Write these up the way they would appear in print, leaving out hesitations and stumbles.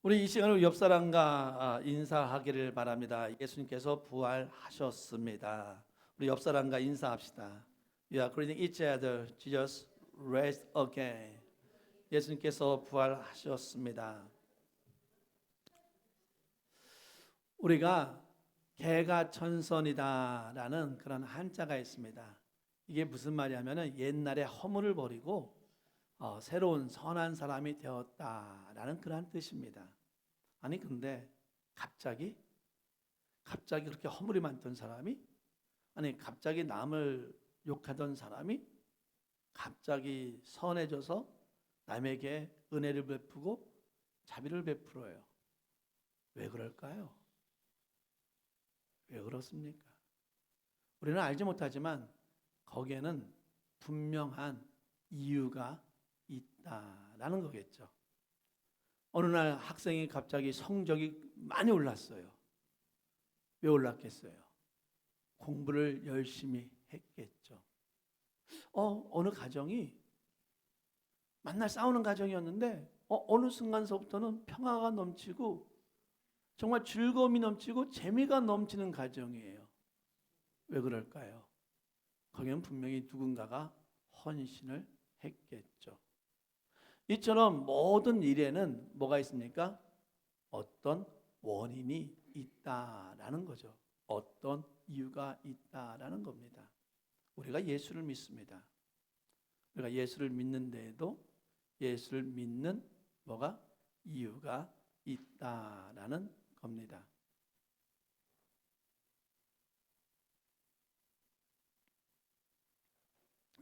우리 이 시간을 옆 사람과 인사하기를 바랍니다. 예수님께서 부활하셨습니다. 우리 옆 사람과 인사합시다. We are greeting each other. Jesus raised again. 예수님께서 부활하셨습니다. 우리가 개가천선이다라는 그런 한자가 있습니다. 이게 무슨 말이냐면은 옛날에 허물을 버리고 새로운 선한 사람이 되었다라는 그런 뜻입니다. 아니 근데 갑자기 그렇게 허물이 많던 사람이, 아니 갑자기 남을 욕하던 사람이 갑자기 선해져서 남에게 은혜를 베푸고 자비를 베풀어요. 왜 그럴까요? 왜 그렇습니까? 우리는 알지 못하지만 거기에는 분명한 이유가 있다라는 거겠죠. 어느 날 학생이 갑자기 성적이 많이 올랐어요. 왜 올랐겠어요? 공부를 열심히 했겠죠. 어느 가정이 맨날 싸우는 가정이었는데 어느 순간서부터는 평화가 넘치고 정말 즐거움이 넘치고 재미가 넘치는 가정이에요. 왜 그럴까요? 거기는 분명히 누군가가 헌신을 했겠죠. 이처럼 모든 일에는 뭐가 있습니까? 어떤 원인이 있다라는 거죠. 어떤 이유가 있다라는 겁니다. 우리가 예수를 믿습니다. 우리가 예수를 믿는데에도 예수를 믿는 뭐가 이유가 있다라는 겁니다.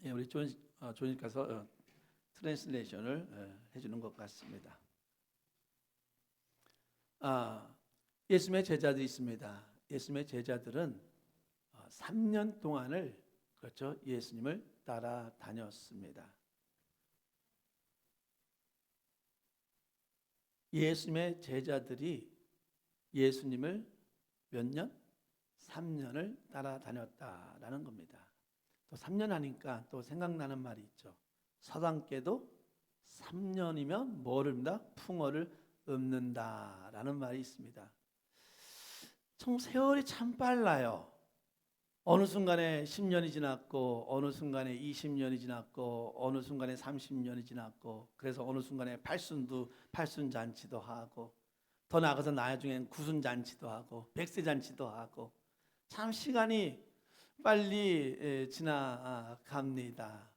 예, 우리 조니께서 트랜슬레이션을 해주는 것 같습니다. 예수님의 제자들이 있습니다. 예수님의 제자들은 3년 동안을 그렇죠, 예수님을 따라다녔습니다. 예수님의 제자들이 예수님을 몇 년? 3년을 따라다녔다라는 겁니다. 또 3년 하니까 또 생각나는 말이 있죠. 서당께도 3년이면 뭐를 읊는다? 풍어를 읊는다라는 말이 있습니다. 참 세월이 참 빨라요. 어느 순간에 10년이 지났고 어느 순간에 20년이 지났고 어느 순간에 30년이 지났고 그래서 어느 순간에 팔순잔치도 하고 더 나아가서 나중엔 구순잔치도 하고 백세잔치도 하고 참 시간이 빨리 지나갑니다.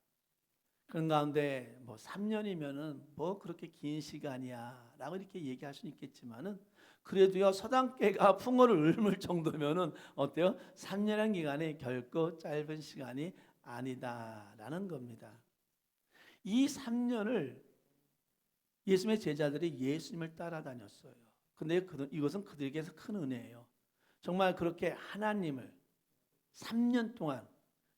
그런 가운데 뭐 3년이면은 뭐 그렇게 긴 시간이야 라고 이렇게 얘기할 수는 있겠지만은 그래도요 서당계가 풍어를 읊을 정도면은 어때요? 3년이라는 기간이 결코 짧은 시간이 아니다라는 겁니다. 이 3년을 예수님의 제자들이 예수님을 따라다녔어요. 근데 이것은 그들에게서 큰 은혜예요. 정말 그렇게 하나님을 3년 동안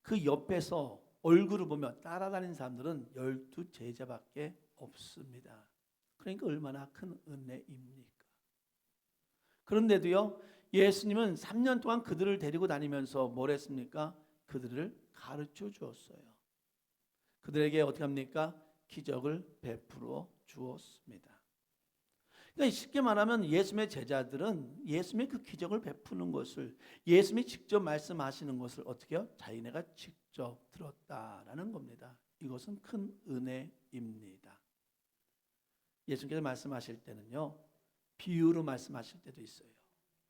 그 옆에서 얼굴을 보며 따라다니는 사람들은 12 제자밖에 없습니다. 그러니까 얼마나 큰 은혜입니까? 그런데도요, 예수님은 3년 동안 그들을 데리고 다니면서 뭘 했습니까? 그들을 가르쳐 주었어요. 그들에게 어떻게 합니까? 기적을 베풀어 주었습니다. 그러니까 쉽게 말하면 예수님의 제자들은 예수님의 그 기적을 베푸는 것을, 예수님이 직접 말씀하시는 것을 어떻게 해요? 자기네가 직접 들었다라는 겁니다. 이것은 큰 은혜입니다. 예수님께서 말씀하실 때는요, 비유로 말씀하실 때도 있어요.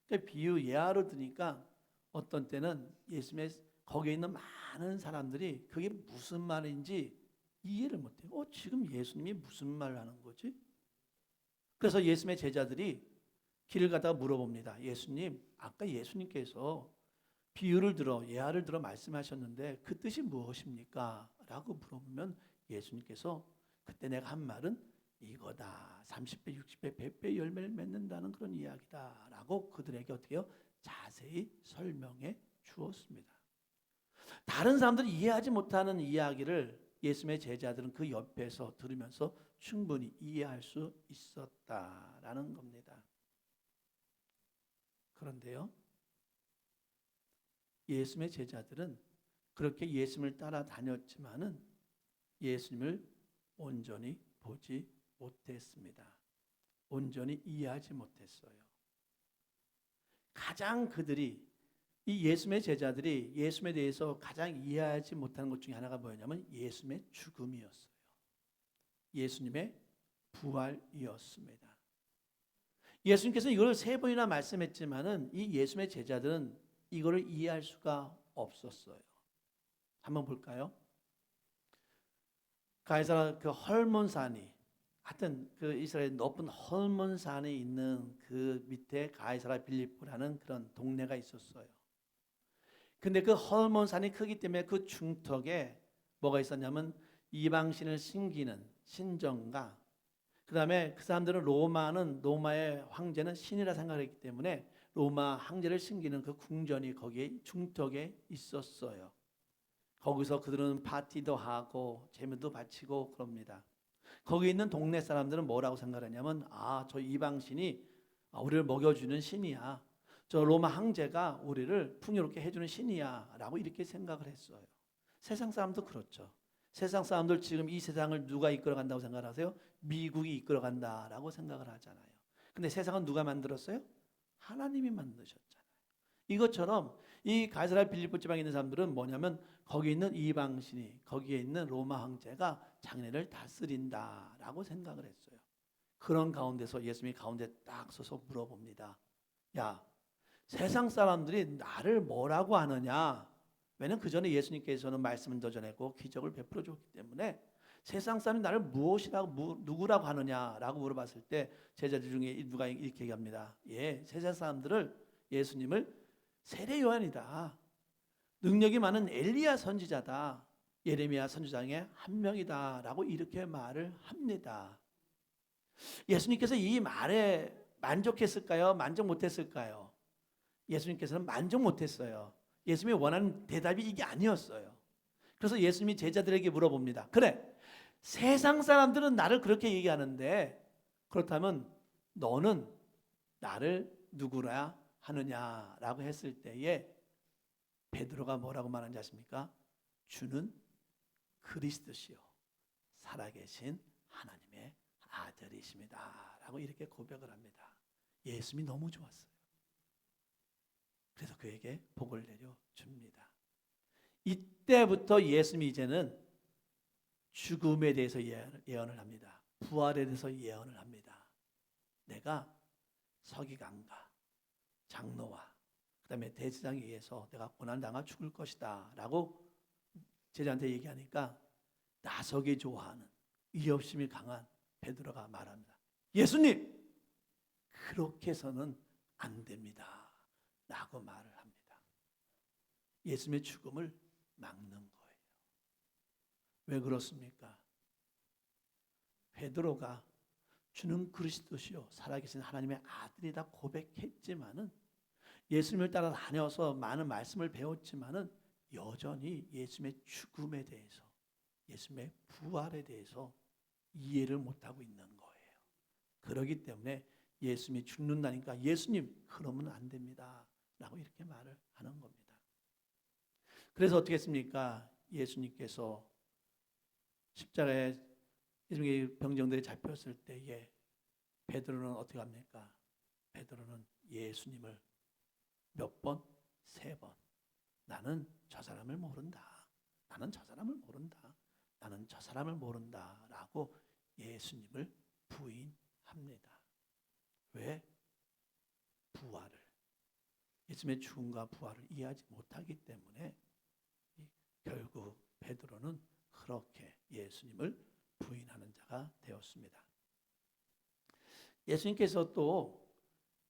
그러니까 비유 예화로 드니까 어떤 때는 예수님의 거기에 있는 많은 사람들이 그게 무슨 말인지 이해를 못해요. 지금 예수님이 무슨 말을 하는 거지? 그래서 예수님의 제자들이 길을 가다가 물어봅니다. 예수님, 아까 예수님께서 비유를 들어 예화를 들어 말씀하셨는데 그 뜻이 무엇입니까? 라고 물어보면 예수님께서 그때 내가 한 말은 이거다. 30배, 60배, 100배 열매를 맺는다는 그런 이야기다. 라고 그들에게 어떻게 해요? 자세히 설명해 주었습니다. 다른 사람들이 이해하지 못하는 이야기를 예수님의 제자들은 그 옆에서 들으면서 충분히 이해할 수 있었다라는 겁니다. 그런데요, 예수님의 제자들은 그렇게 예수님을 따라다녔지만은 예수님을 온전히 보지 못했습니다. 온전히 이해하지 못했어요. 가장 그들이 이 예수님의 제자들이 예수님에 대해서 가장 이해하지 못하는 것 중에 하나가 뭐였냐면 예수님의 죽음이었어요. 예수님의 부활이었습니다. 예수님께서 이걸 3번이나 말씀했지만은 이 예수님의 제자들은 이거를 이해할 수가 없었어요. 한번 볼까요? 가이사라 그 헐몬산이 하여튼 그 이스라엘 높은 헐몬산에 있는 그 밑에 가이사라 빌립보라는 그런 동네가 있었어요. 근데 그 헐몬산이 크기 때문에 그 중턱에 뭐가 있었냐면 이방신을 섬기는 신정가, 그 다음에 그 사람들은 로마의 황제는 신이라 생각했기 때문에 로마 황제를 섬기는 그 궁전이 거기에 중턱에 있었어요. 거기서 그들은 파티도 하고 재물도 바치고 그럽니다. 거기 있는 동네 사람들은 뭐라고 생각하냐면 저 이방신이 우리를 먹여주는 신이야. 저 로마 황제가 우리를 풍요롭게 해주는 신이야 라고 이렇게 생각을 했어요. 세상 사람도 그렇죠. 세상 사람들 지금 이 세상을 누가 이끌어간다고 생각하세요? 미국이 이끌어간다라고 생각을 하잖아요. 근데 세상은 누가 만들었어요? 하나님이 만드셨잖아요. 이것처럼 이 가이사랴 빌립보 지방에 있는 사람들은 뭐냐면 거기 있는 이방신이, 거기에 있는 로마 황제가 장래를 다스린다라고 생각을 했어요. 그런 가운데서 예수님이 가운데 딱 서서 물어봅니다. 야, 세상 사람들이 나를 뭐라고 하느냐? 왜냐면 그 전에 예수님께서는 말씀을 더 전했고 기적을 베풀어 줬기 때문에 세상 사람이 나를 누구라고 하느냐라고 물어봤을 때 제자들 중에 누가 이렇게 얘기합니다. 세상 사람들을 예수님을 세례 요한이다. 능력이 많은 엘리야 선지자다. 예레미야 선지자 중에 한 명이다라고 이렇게 말을 합니다. 예수님께서 이 말에 만족했을까요? 만족 못했을까요? 예수님께서는 만족 못했어요. 예수님이 원하는 대답이 이게 아니었어요. 그래서 예수님이 제자들에게 물어봅니다. 그래, 세상 사람들은 나를 그렇게 얘기하는데 그렇다면 너는 나를 누구라 하느냐라고 했을 때에 베드로가 뭐라고 말하는지 아십니까? 주는 그리스도시요 살아계신 하나님의 아들이십니다 라고 이렇게 고백을 합니다. 예수님이 너무 좋았어요. 그래서 그에게 복을 내려줍니다. 이때부터 예수님이 이제는 죽음에 대해서 예언을 합니다. 부활에 대해서 예언을 합니다. 내가 서기관과 장로와 그 다음에 대제사장에 의해서 내가 고난당하 죽을 것이다 라고 제자한테 얘기하니까 나서기 좋아하는 이협심이 강한 베드로가 말합니다. 예수님, 그렇게 해서는 안 됩니다 라고 말을 합니다. 예수님의 죽음을 막는 거예요. 왜 그렇습니까? 베드로가 주는 그리스도시요 살아계신 하나님의 아들이다 고백했지만은 예수님을 따라 다녀서 많은 말씀을 배웠지만은 여전히 예수님의 죽음에 대해서 예수님의 부활에 대해서 이해를 못하고 있는 거예요. 그렇기 때문에 예수님이 죽는다니까 예수님 그러면 안 됩니다 라고 이렇게 말을 하는 겁니다. 그래서 어떻게 했습니까? 예수님께서 십자가에 예수님의 병정들이 잡혔을 때에 베드로는 어떻게 합니까? 베드로는 예수님을 몇 번? 3번. 나는 저 사람을 모른다. 나는 저 사람을 모른다. 나는 저 사람을 모른다 라고 예수님을 부인합니다. 왜? 부활을, 예수님의 죽음과 부활을 이해하지 못하기 때문에 결국 베드로는 그렇게 예수님을 부인하는 자가 되었습니다. 예수님께서 또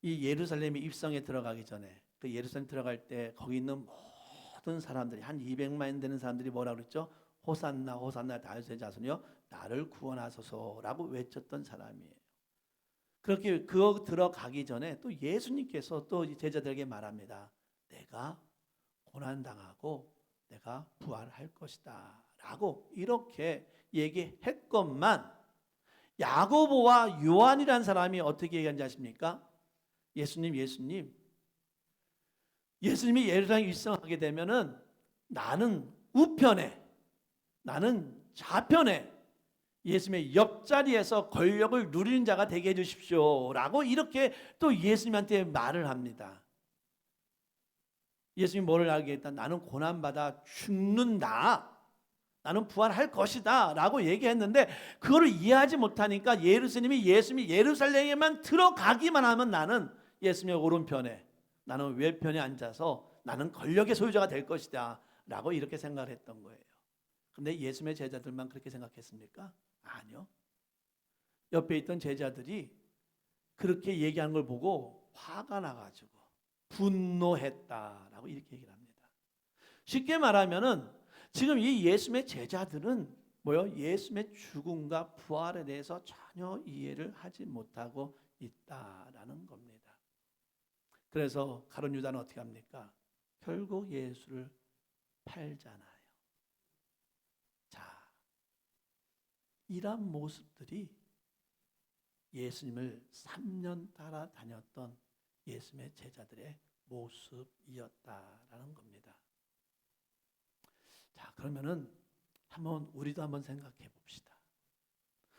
이 예루살렘에 입성에 들어가기 전에 그 예루살렘 들어갈 때 거기 있는 모든 사람들이 한 200만 되는 사람들이 뭐라고 그랬죠? 호산나 호산나 다윗의 자손이여 나를 구원하소서라고 외쳤던 사람이에요. 그렇게 그거 들어가기 전에 또 예수님께서 또 제자들에게 말합니다. 내가 고난당하고 내가 부활할 것이다 라고 이렇게 얘기했건만 야고보와 요한이라는 사람이 어떻게 얘기한지 아십니까? 예수님이 예루살렘에 입성하게 되면은 나는 우편에, 나는 좌편에 예수님의 옆자리에서 권력을 누리는 자가 되게 해주십시오라고 이렇게 또 예수님한테 말을 합니다. 예수님이 뭐를 알겠다? 나는 고난받아 죽는다. 나는 부활할 것이다 라고 얘기했는데 그거를 이해하지 못하니까 예수님이 예루살렘에만 들어가기만 하면 나는 예수님의 오른편에, 나는 왼편에 앉아서 나는 권력의 소유자가 될 것이다 라고 이렇게 생각을 했던 거예요. 근데 예수님의 제자들만 그렇게 생각했습니까? 아니요. 옆에 있던 제자들이 그렇게 얘기하는 걸 보고 화가 나가지고 분노했다라고 이렇게 얘기를 합니다. 쉽게 말하면은 지금 이 예수님의 제자들은 예수님의 죽음과 부활에 대해서 전혀 이해를 하지 못하고 있다라는 겁니다. 그래서 가룟 유다는 어떻게 합니까? 결국 예수를 팔잖아요. 자, 이런 모습들이 예수님을 3년 따라다녔던 예수님의 제자들의 모습이었다라는 겁니다. 자, 그러면은 우리도 한번 생각해 봅시다.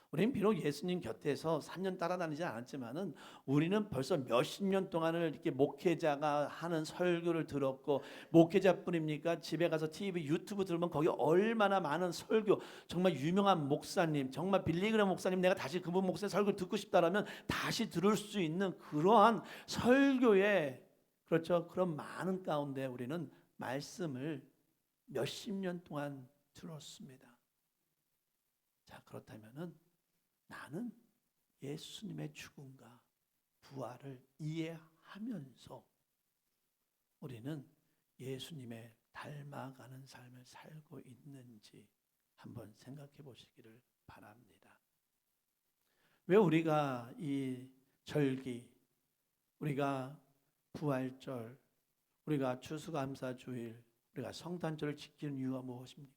우리는 비록 예수님 곁에서 3년 따라다니지 않았지만은 우리는 벌써 몇십 년 동안을 이렇게 목회자가 하는 설교를 들었고, 목회자뿐입니까? 집에 가서 TV, 유튜브 들으면 거기 얼마나 많은 설교, 정말 유명한 목사님, 정말 빌리그레 목사님, 내가 다시 그분 목사님 설교 듣고 싶다라면 다시 들을 수 있는 그러한 설교에, 그렇죠, 그런 많은 가운데 우리는 말씀을 몇십 년 동안 들었습니다. 자, 그렇다면은 나는 예수님의 죽음과 부활을 이해하면서 우리는 예수님의 닮아가는 삶을 살고 있는지 한번 생각해 보시기를 바랍니다. 왜 우리가 이 절기, 우리가 부활절, 우리가 추수감사주일, 우리가 성탄절을 지키는 이유가 무엇입니까?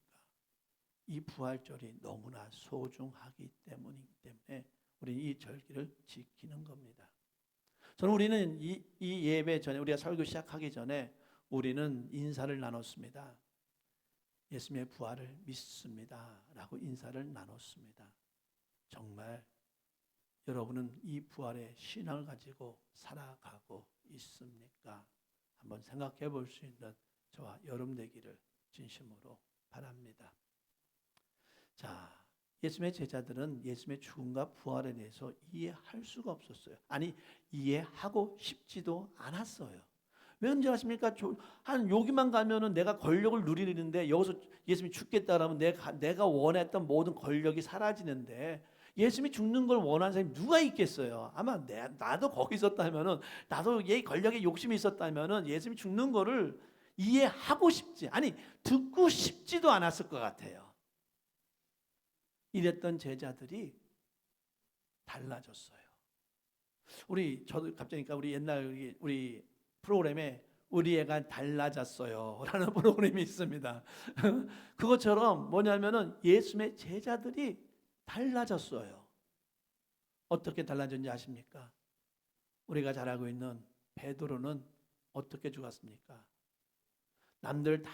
이 부활절이 너무나 소중하기 때문에 우리는 이 절기를 지키는 겁니다. 저는 우리는 이 예배 전에, 우리가 설교 시작하기 전에 우리는 인사를 나눴습니다. 예수님의 부활을 믿습니다 라고 인사를 나눴습니다. 정말 여러분은 이 부활의 신앙을 가지고 살아가고 있습니까? 한번 생각해 볼 수 있는 저와 여러분 되기를 진심으로 바랍니다. 자, 예수님의 제자들은 예수님의 죽음과 부활에 대해서 이해할 수가 없었어요. 아니, 이해하고 싶지도 않았어요. 왜 그런지 아십니까? 한 여기만 가면은 내가 권력을 누리는데, 여기서 예수님이 죽겠다라면 내가 원했던 모든 권력이 사라지는데, 예수님이 죽는 걸 원하는 사람이 누가 있겠어요? 아마 나도 거기 있었다면은, 나도 이 권력에 욕심이 있었다면은 예수님이 죽는 거를 이해하고 싶지, 아니 듣고 싶지도 않았을 것 같아요. 이랬던 제자들이 달라졌어요. 저도 갑자기 우리 옛날 우리 프로그램에 우리 애가 달라졌어요 라는 프로그램이 있습니다. 그것처럼 뭐냐면은 예수님의 제자들이 달라졌어요. 어떻게 달라졌는지 아십니까? 우리가 잘 알고 있는 베드로는 어떻게 죽었습니까? 남들 다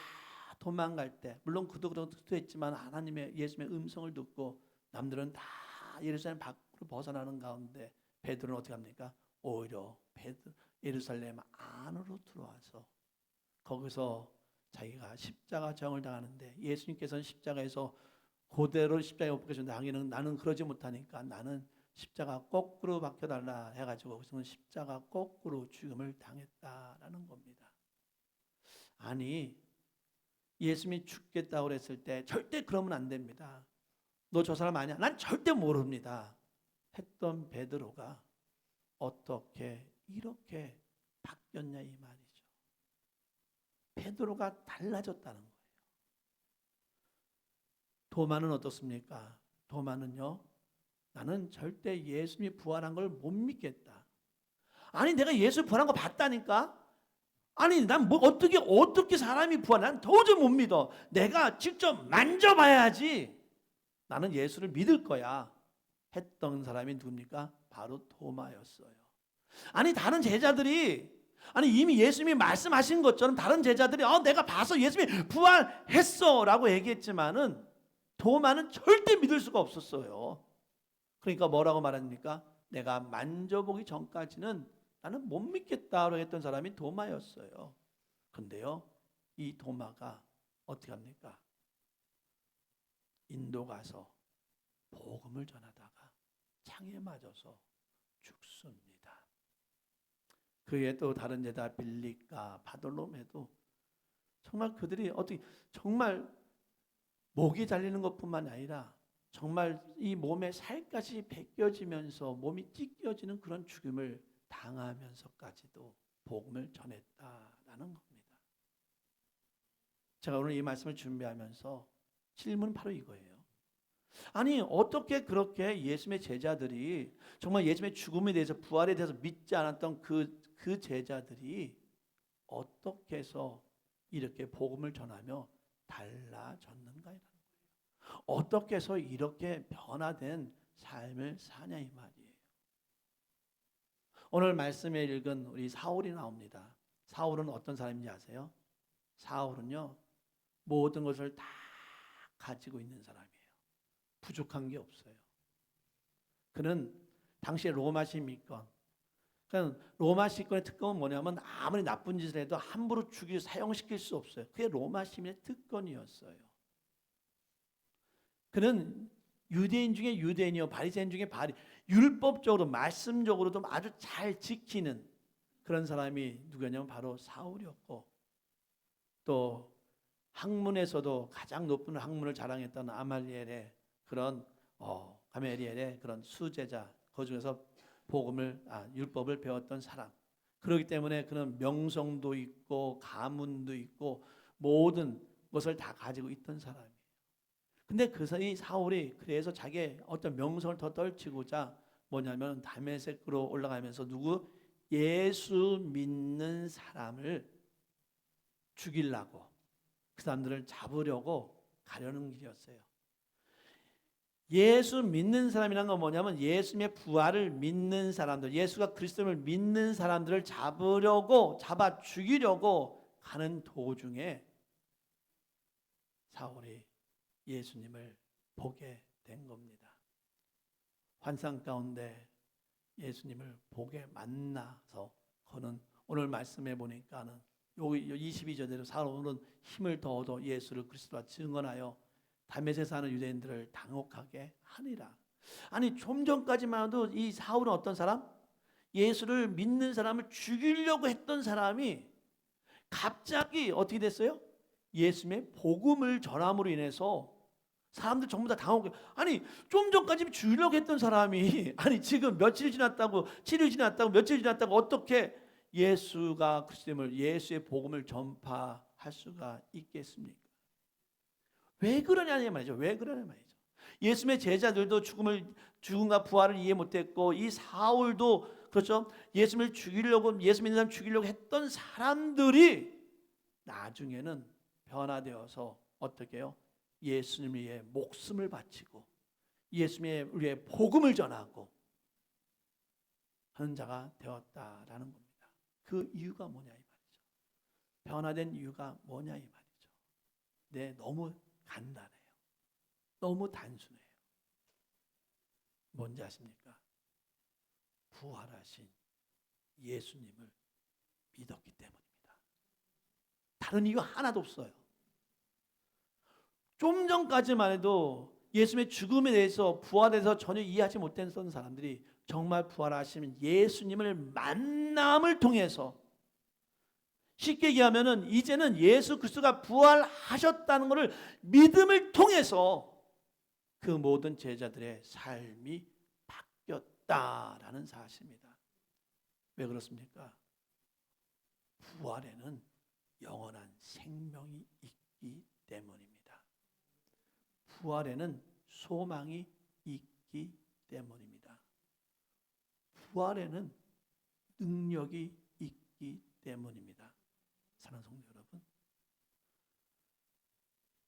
도망갈 때, 물론 그도 했지만 하나님의 예수님의 음성을 듣고 남들은 다 예루살렘 밖으로 벗어나는 가운데 베드로는 어떻게 합니까? 오히려 예루살렘 안으로 들어와서 거기서 자기가 십자가 정을 당하는데, 예수님께서는 십자가에서 그대로 십자가에 못 박히셨는데 나는 그러지 못하니까 나는 십자가 거꾸로 박혀달라 해가지고 거기서는 십자가 거꾸로 죽음을 당했다라는 겁니다. 아니, 예수님이 죽겠다고 그랬을 때 절대 그러면 안 됩니다. 너 저 사람 아니야? 난 절대 모릅니다 했던 베드로가 어떻게 이렇게 바뀌었냐 이 말이죠. 베드로가 달라졌다는 거예요. 도마는 어떻습니까? 도마는요, 나는 절대 예수님이 부활한 걸 못 믿겠다. 아니, 내가 예수 부활한 거 봤다니까? 아니, 난 어떻게 사람이 부활? 난 도저히 못 믿어. 내가 직접 만져봐야지 나는 예수를 믿을 거야 했던 사람이 누굽니까? 바로 도마였어요. 아니, 다른 제자들이, 이미 예수님이 말씀하신 것처럼 다른 제자들이 내가 봐서 예수님이 부활했어 라고 얘기했지만은 도마는 절대 믿을 수가 없었어요. 그러니까 뭐라고 말합니까? 내가 만져보기 전까지는 나는 못 믿겠다고 했던 사람이 도마였어요. 근데요, 이 도마가 어떻게 합니까? 인도 가서 복음을 전하다가 창에 맞아서 죽습니다. 그 외에 또 다른 제자 빌립과 바돌로메도 정말 그들이 어떻게 정말 목이 잘리는 것뿐만 아니라 정말 이 몸에 살갗이 벗겨지면서 몸이 찢겨지는 그런 죽음을 당하면서까지도 복음을 전했다라는 겁니다. 제가 오늘 이 말씀을 준비하면서 질문은 바로 이거예요. 아니 어떻게 그렇게 예수님의 제자들이 정말 예수님의 죽음에 대해서 부활에 대해서 믿지 않았던 그 제자들이 어떻게 해서 이렇게 복음을 전하며 달라졌는가라는 거예요. 어떻게 해서 이렇게 변화된 삶을 사냐 이 말이에요. 오늘 말씀에 읽은 우리 사울이 나옵니다. 사울은 어떤 사람인지 아세요? 사울은요 모든 것을 다 가지고 있는 사람이에요. 부족한 게 없어요. 그는 당시에 로마 시민권, 그러니까 로마 시민권의 특권은 뭐냐면 아무리 나쁜 짓을 해도 함부로 죽여 사형시킬 수 없어요. 그게 로마 시민의 특권이었어요. 그는 유대인 중에 유대인이요 바리새인 중에 율법적으로 말씀적으로도 아주 잘 지키는 그런 사람이 누구냐면 바로 사울이었고, 또 학문에서도 가장 높은 학문을 자랑했던 아말리엘의 그런 가멜리엘의 그런 수제자, 그 중에서 율법을 배웠던 사람. 그렇기 때문에 그는 명성도 있고 가문도 있고 모든 것을 다 가지고 있던 사람이에요. 근데 이 사울이 그래서 자기의 어떤 명성을 더 떨치고자 뭐냐면 다메섹으로 올라가면서 예수 믿는 사람을 죽이려고, 그 사람들을 잡으려고 가려는 길이었어요. 예수 믿는 사람이란 건 뭐냐면 예수님의 부활을 믿는 사람들, 예수가 그리스도를 믿는 사람들을 잡아 죽이려고 가는 도중에 사울이 예수님을 보게 된 겁니다. 환상 가운데 예수님을 보게 만나서 그는 오늘 말씀해 보니까는 여기 22절대로 사울은 힘을 더 얻어 예수를 그리스도와 증언하여 다메섹에 사는 유대인들을 당혹하게 하니라. 아니 좀 전까지만 해도 이 사울은 어떤 사람? 예수를 믿는 사람을 죽이려고 했던 사람이 갑자기 어떻게 됐어요? 예수님의 복음을 전함으로 인해서 사람들 전부 다 당하고, 아니 좀 전까지 죽이려고 했던 사람이 아니 지금 며칠 지났다고, 7일 지났다고, 며칠 지났다고 어떻게 예수가 그리스도임을, 예수의 복음을 전파할 수가 있겠습니까? 왜 그러냐는 말이죠. 왜 그러냐는 말이죠. 예수님의 제자들도 죽음과 부활을 이해 못했고, 이 사울도 그렇죠. 예수 믿는 사람 죽이려고 했던 사람들이 나중에는 변화되어서 어떻게 해요? 예수님 위해 목숨을 바치고 예수님의 위해 복음을 전하고 하는 자가 되었다라는 겁니다. 그 이유가 뭐냐 이 말이죠. 변화된 이유가 뭐냐 이 말이죠. 네, 너무 간단해요. 너무 단순해요. 뭔지 아십니까? 부활하신 예수님을 믿었기 때문입니다. 다른 이유 하나도 없어요. 좀 전까지만 해도 예수님의 죽음에 대해서, 부활에 대해서 전혀 이해하지 못했던 사람들이 정말 부활하시는 예수님을 만남을 통해서, 쉽게 얘기하면은 이제는 예수 그리스도가 부활하셨다는 것을 믿음을 통해서 그 모든 제자들의 삶이 바뀌었다라는 사실입니다. 왜 그렇습니까? 부활에는 영원한 생명이 있기 때문입니다. 부활에는 소망이 있기 때문입니다. 부활에는 능력이 있기 때문입니다. 사랑하는 성도 여러분,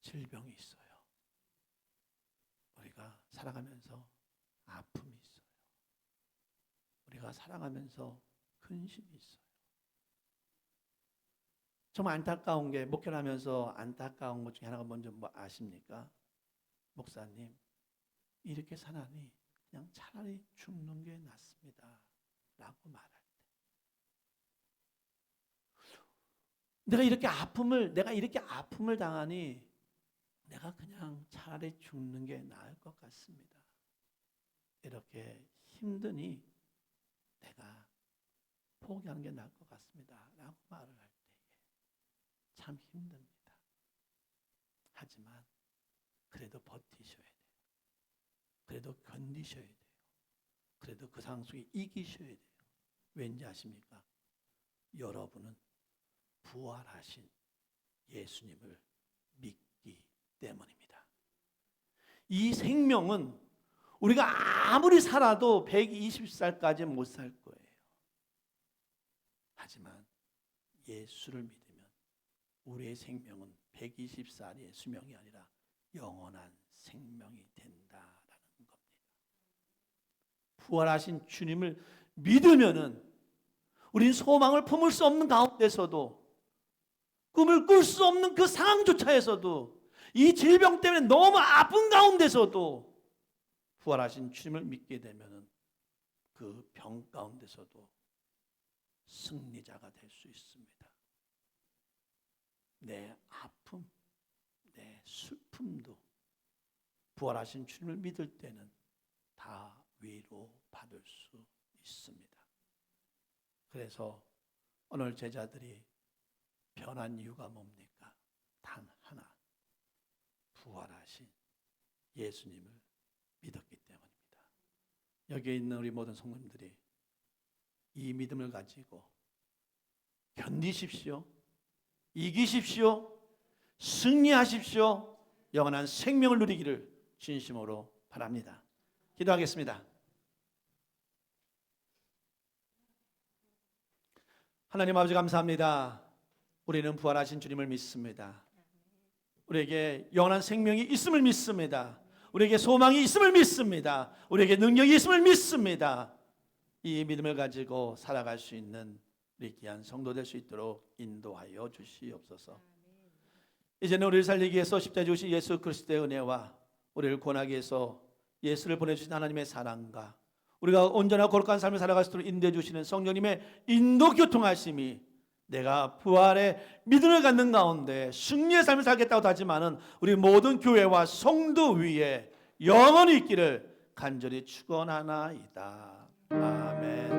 질병이 있어요. 우리가 살아가면서 아픔이 있어요. 우리가 살아가면서 근심이 있어요. 정말 안타까운 게, 목회를 하면서 안타까운 것 중에 하나가 뭔지 아십니까? 목사님, 이렇게 사나니 그냥 차라리 죽는 게 낫습니다 라고 말할 때, 내가 이렇게 아픔을 당하니 내가 그냥 차라리 죽는 게 나을 것 같습니다. 이렇게 힘드니 내가 포기하는 게 나을 것 같습니다 라고 말을 할 때에 참 힘듭니다. 하지만 그래도 버티셔야 돼요. 그래도 견디셔야 돼요. 그래도 그 상황 속에 이기셔야 돼요. 왠지 아십니까? 여러분은 부활하신 예수님을 믿기 때문입니다. 이 생명은 우리가 아무리 살아도 120살까지 못 살 거예요. 하지만 예수를 믿으면 우리의 생명은 120살의 수명이 아니라 영원한 생명이 된다라는 겁니다. 부활하신 주님을 믿으면은 우린 소망을 품을 수 없는 가운데서도, 꿈을 꿀 수 없는 그 상황조차에서도, 이 질병 때문에 너무 아픈 가운데서도 부활하신 주님을 믿게 되면은 그 병 가운데서도 승리자가 될 수 있습니다. 내 아픔, 내 슬픔도 부활하신 주님을 믿을 때는 다 위로받을 수 있습니다. 그래서 오늘 제자들이 변한 이유가 뭡니까? 단 하나, 부활하신 예수님을 믿었기 때문입니다. 여기에 있는 우리 모든 성도님들이 이 믿음을 가지고 견디십시오. 이기십시오. 승리하십시오. 영원한 생명을 누리기를 진심으로 바랍니다. 기도하겠습니다. 하나님 아버지 감사합니다. 우리는 부활하신 주님을 믿습니다. 우리에게 영원한 생명이 있음을 믿습니다. 우리에게 소망이 있음을 믿습니다. 우리에게 능력이 있음을 믿습니다. 이 믿음을 가지고 살아갈 수 있는 우리 귀한 성도 될 수 있도록 인도하여 주시옵소서. 이제는 우리를 살리기 위해서 십자가에 죽으신 예수 그리스도의 은혜와 우리를 구원하기 위해서 예수를 보내주신 하나님의 사랑과 우리가 온전하고 거룩한 삶을 살아갈 수 있도록 인도해 주시는 성령님의 인도 교통하심이 내가 부활의 믿음을 갖는 가운데 승리의 삶을 살겠다고 하지만은 우리 모든 교회와 성도 위에 영원히 있기를 간절히 축원하나이다. 아멘.